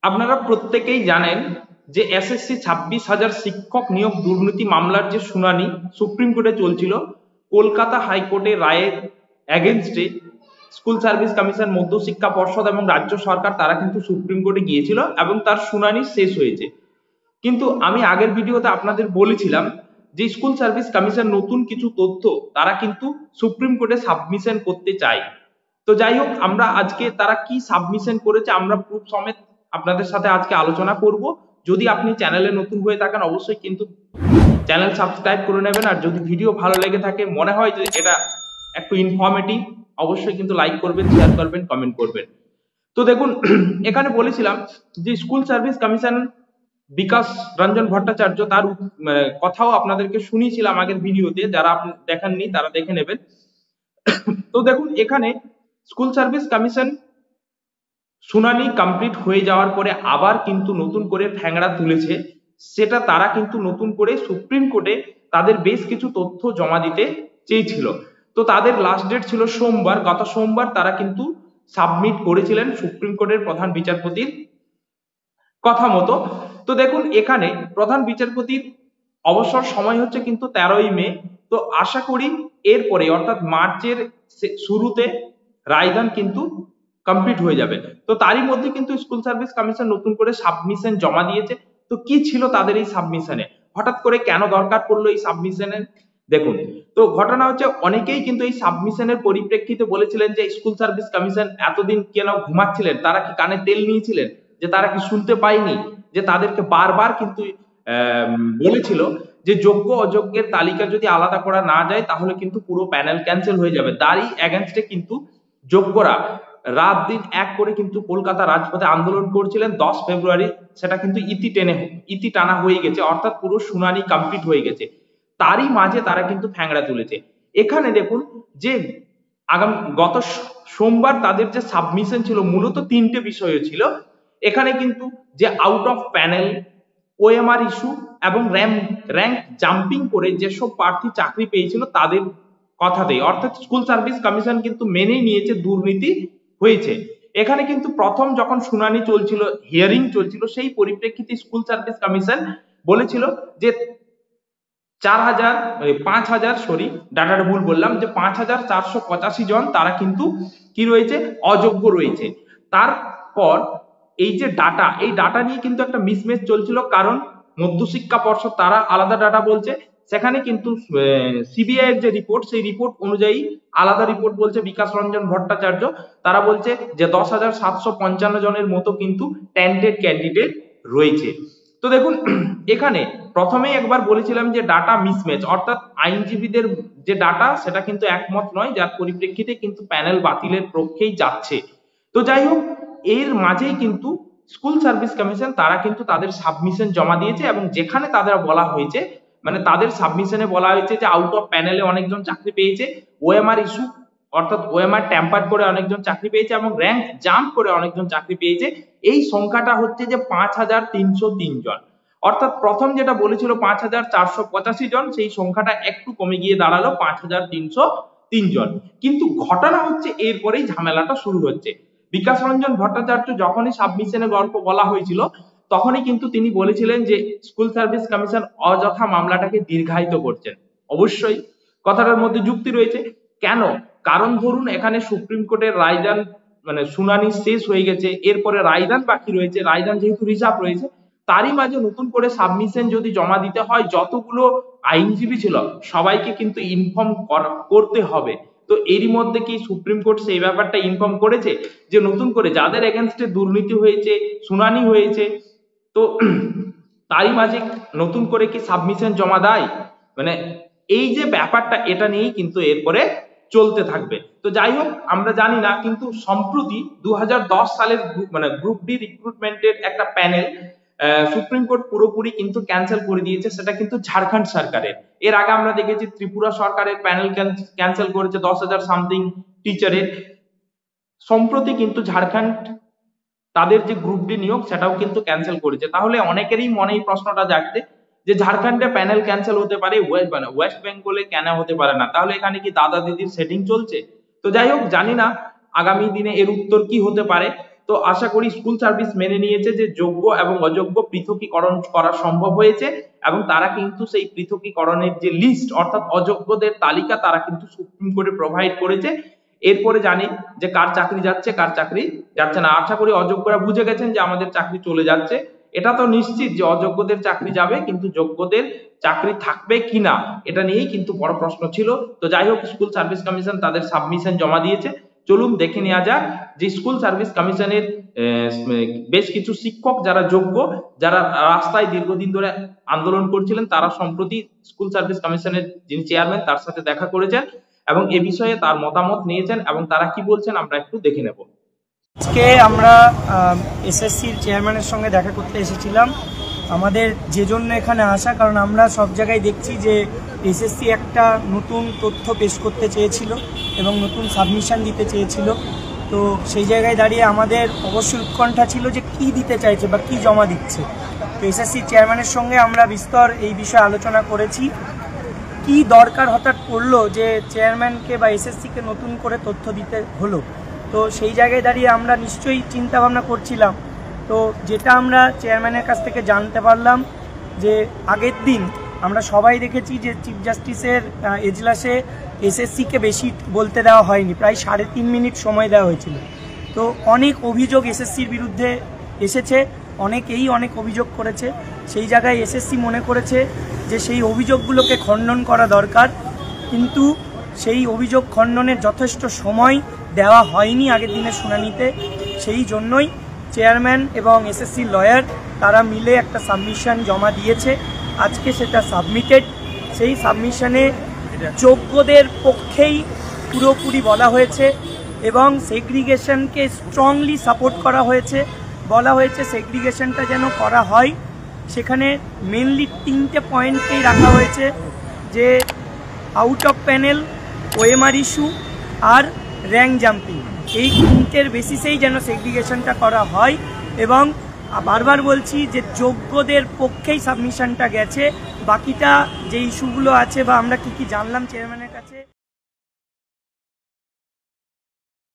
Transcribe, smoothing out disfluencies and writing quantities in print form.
আপনারা প্রত্যেকেই জানেন যে এসএসসি 26,000 শিক্ষক নিয়োগ দুর্নীতি মামলার যে শুনানি সুপ্রিম কোর্টে চলছিল, কলকাতা হাইকোর্টের রায়ের এগেনস্টে স্কুল সার্ভিস কমিশন, মধ্যশিক্ষা পর্ষদ এবং রাজ্য সরকার তারা কিন্তু সুপ্রিম কোর্টে গিয়েছিল এবং তার শুনানি শেষ হয়েছে। কিন্তু আমি আগের ভিডিওতে আপনাদের বলেছিলাম যে স্কুল সার্ভিস কমিশন নতুন কিছু তথ্য তারা কিন্তু সুপ্রিম কোর্টে সাবমিশন করতে চায়। তো যাই হোক, আমরা আজকে তারা কি সাবমিশন করেছে আমরা প্রুফ সমেত আপনাদের সাথে আজকে আলোচনা করব। যদি আপনি চ্যানেলে নতুন হয়ে থাকেন অবশ্যই কিন্তু চ্যানেল সাবস্ক্রাইব করে নেবেন, আর যদি ভিডিও ভালো লেগে থাকে, মনে হয় যে এটা একটু ইনফরমেটিভ, অবশ্যই কিন্তু লাইক করবেন, শেয়ার করবেন, কমেন্ট করবেন। তো দেখুন, এখানে বলেছিলাম যে school service commission Bikash Ranjan Bhattacharya তার কথাও আপনাদেরকে শুনিয়েছিলাম আগের ভিডিওতে, যারা আপনি দেখেননি তারা দেখে নেবেন। তো দেখুন, এখানে স্কুল সার্ভিস কমিশন শুনানি কমপ্লিট হয়ে যাওয়ার পরে আবার কিন্তু নতুন করে ঠ্যাংড়া তুলেছে, সেটা তারা কিন্তু নতুন করে সুপ্রিম কোর্টে তাদের বেশ কিছু তথ্য জমা দিতে চেয়েছিল। তো তাদের লাস্ট ডেট ছিল সোমবার, গত সোমবার তারা কিন্তু সাবমিট করেছিলেন সুপ্রিম কোর্টের প্রধান বিচারপতির কথা মতো। তো দেখুন, এখানে প্রধান বিচারপতির অবসর সময় হচ্ছে কিন্তু 13ই মে। তো আশা করি এরপরে অর্থাৎ মার্চের শুরুতে রায়দান কিন্তু কমপ্লিট হয়ে যাবে। তো তারই মধ্যে কিন্তু স্কুল সার্ভিস কমিশন নতুন করে সাবমিশন জমা দিয়েছে। তো কি ছিল তাদের এই সাবমিশনে, হঠাৎ করে কেন দরকার পড়লো এই সাবমিশনের? দেখুন, তো ঘটনা হচ্ছে অনেকেই কিন্তু এই সাবমিশনের পরিপ্রেক্ষিতে বলেছিলেন যে স্কুল সার্ভিস কমিশন এতদিন কেন ঘুমাচ্ছিলেন, তারা কি কানে তেল নিয়েছিলেন, যে তারা কি শুনতে পায়নি যে তাদেরকে বারবার কিন্তু বলেছিল যে যোগ্য অযোগ্যের তালিকা যদি আলাদা করা না যায় তাহলে কিন্তু পুরো প্যানেল ক্যান্সেল হয়ে যাবে। তারই এগেনস্টে কিন্তু যোগ্যরা রাত দিন এক করে কিন্তু কলকাতা রাজপথে আন্দোলন করছিলেন। 10 ফেব্রুয়ারি সেটা কিন্তু ইতি টানা হয়ে গেছে, অর্থাৎ পুরো শুনানি কমপ্লিট হয়ে গেছে। তারই মাঝে তারা কিন্তু ঠ্যাংড়া তুলেছে। এখানে দেখুন যে গত সোমবার তাদের যে সাবমিশন ছিল মূলত তিনটে বিষয় ছিল। এখানে কিন্তু যে out of panel, OMR issue এবং র্যাঙ্ক জাম্পিং করে যেসব প্রার্থী চাকরি পেয়েছিল তাদের কথাতেই, অর্থাৎ স্কুল সার্ভিস কমিশন কিন্তু মেনেই নিয়েছে দুর্নীতি হয়েছে। এখানে কিন্তু প্রথম যখন শুনানি চলছিল, হিয়ারিং চলছিল, সেই পরিপ্রেক্ষিতে স্কুল সার্ভিস কমিশন বলেছিল যে 5,485 জন তারা কিন্তু কি রয়েছে, অযোগ্য রয়েছে। তারপর এই যে ডাটা, এই ডাটা নিয়ে কিন্তু একটা মিসম্যাচ চলছিল, কারণ মধ্যশিক্ষা পর্ষদ তারা আলাদা ডাটা বলছে, সেখানে কিন্তু সিবিআই এর যে রিপোর্ট সেই রিপোর্ট অনুযায়ী আলাদা রিপোর্ট বলছে। বিকাশ রঞ্জন ভট্টাচার্য তারা বলছে যে 10,755 জনের মতো কিন্তু টেন্টেড ক্যান্ডিডেট রয়েছে। তো দেখুন, এখানে প্রথমেই একবার বলেছিলাম যে ডাটা মিসম্যাচ, অর্থাৎ আইনজীবীদের যে ডাটা সেটা কিন্তু একমত নয়, যার পরিপ্রেক্ষিতে কিন্তু প্যানেল বাতিলের পক্ষেই যাচ্ছে। তো যাই হোক, এর মাঝেই কিন্তু স্কুল সার্ভিস কমিশন তারা কিন্তু তাদের সাবমিশন জমা দিয়েছে, এবং যেখানে তাদের বলা হয়েছে, মানে তাদের সাবমিশনে বলা হয়েছে যে আউট অফ প্যানেলে অনেকজন চাকরি পেয়েছে, ওএমআর ইস্যু অর্থাৎ ওএমআর ট্যাম্পার করে অনেকজন চাকরি পেয়েছে, এবং র্যাঙ্ক জাম্প করে অনেকজন চাকরি পেয়েছে। এই সংখ্যাটা হচ্ছে যে 5,303 জন। অর্থাৎ প্রথম যেটা বলেছিল 5,485 জন, সেই সংখ্যাটা একটু কমে গিয়ে দাঁড়ালো 5,303 জন। কিন্তু ঘটনা হচ্ছে এরপরেই ঝামেলাটা শুরু হচ্ছে। বিকাশ রঞ্জন ভট্টাচার্য যখনই সাবমিশনের গল্প বলা হয়েছিল তখনই কিন্তু তিনি বলেছিলেন যে স্কুল সার্ভিস কমিশন অযথা মামলাটাকে দীর্ঘায়িত করছেন। অবশ্যই কথাটার মধ্যে যুক্তি রয়েছে। কেন? কারণ ধরুন, এখানে সুপ্রিম কোর্টের রায়দান মানে শুনানি শেষ হয়ে গেছে, এরপরে রায়দান বাকি রয়েছে, রায়দান যেহেতু রিজার্ভ রয়েছে, তারই মাঝে নতুন করে সাবমিশন যদি জমা দিতে হয়, যতগুলো আইনজীবী ছিল সবাইকে কিন্তু ইনফর্ম করতে হবে। তো এরই মধ্যে কি সুপ্রিম কোর্ট সেই ব্যাপারটা ইনফর্ম করেছে যে নতুন করে যাদের এগেনস্টে দুর্নীতি হয়েছে, শুনানি হয়েছে, তো তারই মাঝে নতুন করে কি সাবমিশন জমা দেয়? মানে এই যে ব্যাপারটা, এটা নিয়েই কিন্তু এরপরে চলতে থাকবে। তো যাই হোক, আমরা জানি না, কিন্তু সম্প্রতি 2010 সালের মানে গ্রুপ ডি রিক্রুটমেন্টের একটা প্যানেল সুপ্রিম কোর্ট পুরোপুরি কিন্তু ক্যান্সেল করে দিয়েছে, সেটা কিন্তু ঝাড়খণ্ড সরকারের। এর আগে আমরা দেখেছি ত্রিপুরা সরকারের প্যানেল ক্যান্সেল করেছে 10,000 সামথিং টিচারের। সম্প্রতি কিন্তু ঝাড়খণ্ড তাদের যে গ্রুপ ডি নিয়োগ সেটাও কিন্তু ক্যান্সেল করেছে। তাহলে অনেকেরই মনে এই প্রশ্নটা জাগছে যে ঝাড়খণ্ডে প্যানেল ক্যান্সেল হতে পারে, ওয়েস্ট বেঙ্গলে কেন হতে পারে না? তাহলে এখানে কি দাদা দিদির সেটিং চলছে? তো যাই হোক, জানি না আগামী দিনে এর উত্তর কি হতে পারে। তো আশা করি স্কুল সার্ভিস মেনে নিয়েছে যে যোগ্য এবং অযোগ্য পৃথকীকরণ করা সম্ভব হয়েছে, এবং তারা কিন্তু সেই পৃথকীকরণের যে লিস্ট অর্থাৎ অযোগ্যদের তালিকা তারা কিন্তু সুপ্রিম কোর্টে প্রোভাইড করেছে। এরপরে জানি যে কার চাকরি যাচ্ছে কার চাকরি যাচ্ছে না। আশা করি অযোগ্যরা বুঝে গেছেন যে আমাদের চাকরি চলে যাচ্ছে। এটা তো নিশ্চিত যে অযোগ্যদের চাকরি যাবে, কিন্তু যোগ্যদের চাকরি থাকবে কিনা এটা নিয়েই কিন্তু বড় প্রশ্ন ছিল। তো যাই হোক, স্কুল সার্ভিস কমিশন তাদের সাবমিশন জমা দিয়েছে। চলুন দেখে নেওয়া যাক যে স্কুল সার্ভিস কমিশনের বেশ কিছু শিক্ষক যারা যোগ্য, যারা রাস্তায় দীর্ঘদিন ধরে আন্দোলন করছিলেন, তারা সম্প্রতি স্কুল সার্ভিস কমিশনের যিনি চেয়ারম্যান তার সাথে দেখা করেছেন এবং এ বিষয়ে তার মতামত নিয়েছেন, এবং তারা কি বলছেন আমরা একটু দেখে নেব। আজকে আমরা এসএসসির চেয়ারম্যানের সঙ্গে দেখা করতে এসেছিলাম। আমাদের যে জন্য এখানে আসা, কারণ আমরা সব জায়গায় দেখছি যে এসএসসি একটা নতুন তথ্য পেশ করতে চেয়েছিল এবং নতুন সাবমিশন দিতে চেয়েছিল। তো সেই জায়গায় দাঁড়িয়ে আমাদের অবশ্যই উৎকণ্ঠা ছিল যে কি দিতে চাইছে বা কি জমা দিচ্ছে। তো এসএসসি চেয়ারম্যানের সঙ্গে আমরা বিস্তর এই বিষয়ে আলোচনা করেছি। কি দরকার হঠাৎ পড়লো যে চেয়ারম্যানকে বা এসএসসিকে নতুন করে তথ্য দিতে হলো। তো সেই জায়গায় দাঁড়িয়ে আমরা নিশ্চয়ই চিন্তা ভাবনা করছিলাম। তো যেটা আমরা চেয়ারম্যানের কাছ থেকে জানতে পারলাম যে আগের দিন আমরা সবাই দেখেছি যে চিফ জাস্টিসের এজলাসে এসএসসিকে বেশি বলতে দেওয়া হয়নি, প্রায় 3.5 মিনিট সময় দেওয়া হয়েছিল। তো অনেক অভিযোগ এসএসসির বিরুদ্ধে এসেছে, অনেকেই অনেক অভিযোগ করেছে। সেই জায়গায় এসএসসি মনে করেছে যে সেই অভিযোগগুলোকে খণ্ডন করা দরকার, কিন্তু সেই অভিযোগ খণ্ডনের যথেষ্ট সময় দেওয়া হয়নি আগের দিনের শুনানিতে। সেই জন্যই চেয়ারম্যান এবং এসএসসি লয়ার তারা মিলে একটা সাবমিশন জমা দিয়েছে। আজকে সেটা সাবমিটেড। সেই সাবমিশনে যোগ্যদের পক্ষেই পুরোপুরি বলা হয়েছে এবং সেগ্রিগেশনকে স্ট্রংলি সাপোর্ট করা হয়েছে। বলা হয়েছে সেগ্রিগেশনটা যেন করা হয়। সেখানে মেনলি 3টে পয়েন্টকেই রাখা হয়েছে, যে out of panel, OMR issue আর র্যাঙ্ক জাম্পিং। এই 3টের বেসিসেই যেন সেগ্রিগেশনটা করা হয়। এবং বারবার বলছি যে যোগ্যদের পক্ষেই সাবমিশনটা গেছে। বাকিটা যে ইস্যুগুলো আছে বা আমরা কি জানলাম চেয়ারম্যানের কাছে